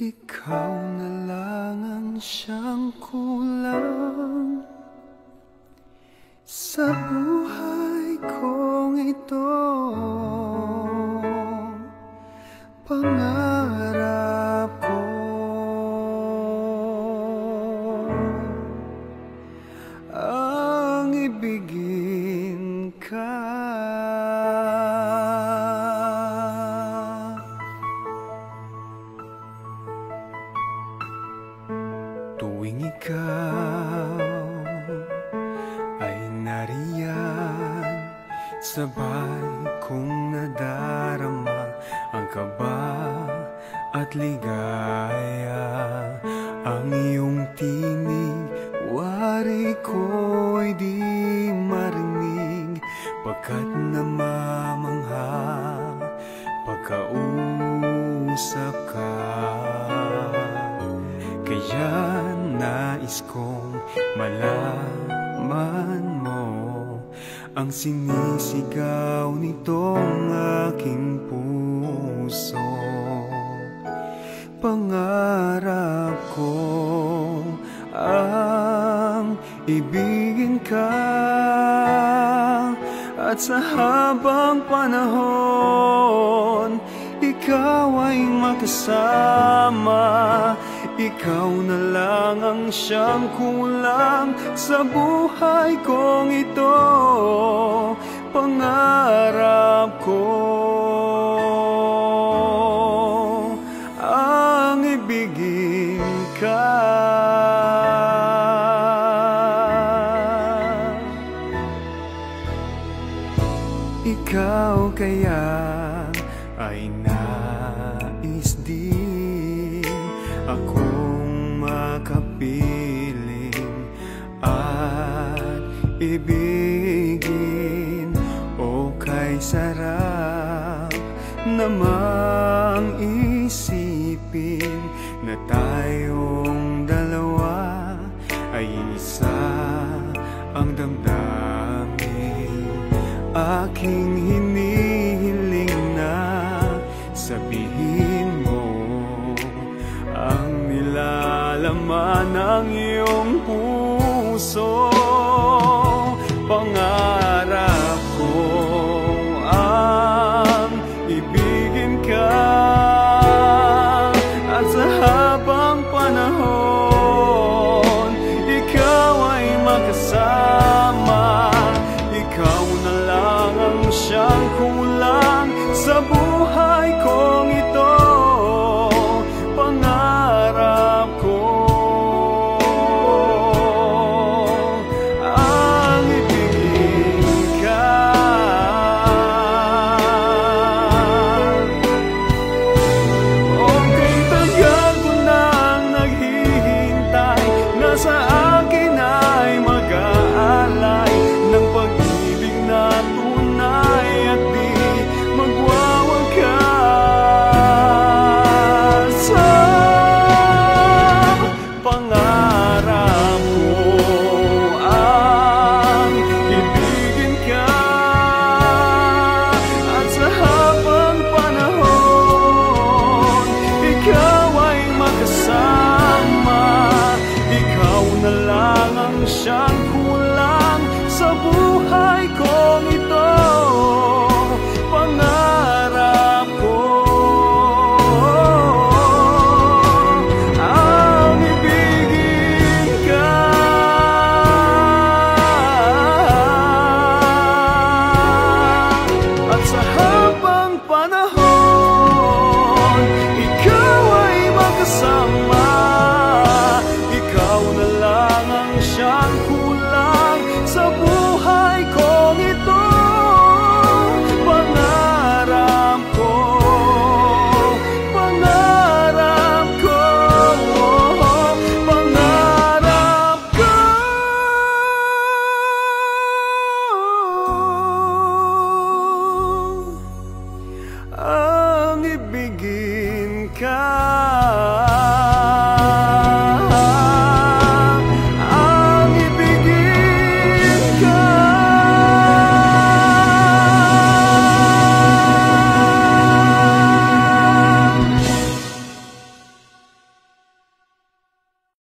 Ikaw na lang ang siyang kulang sa buhay kong ito. Pangarap ko ang ibigin ka. Tuwing ikaw ay nariyan, sabay kong nadarama ang kaba at ligaya. Ang iyong tinig, wari ko'y di marinig, pagkat namamangha pagkausap ka. Kaya nais kong malaman mo ang sinisigaw nitong aking puso. Pangarap ko ang ibigin ka, at sa habang panahon ikaw ay makasama. Ikaw na lang ang siyang kulang sa buhay kong ito. Pangarap ko ang ibigin ka. Ikaw kaya ay nais din akong makapiling at ibigin. O kay sarap namang isipin na tayong dalawa ay isa ang damdamin. Aking hinihiling na sabihin mo ang nilalaman ng iyong puso.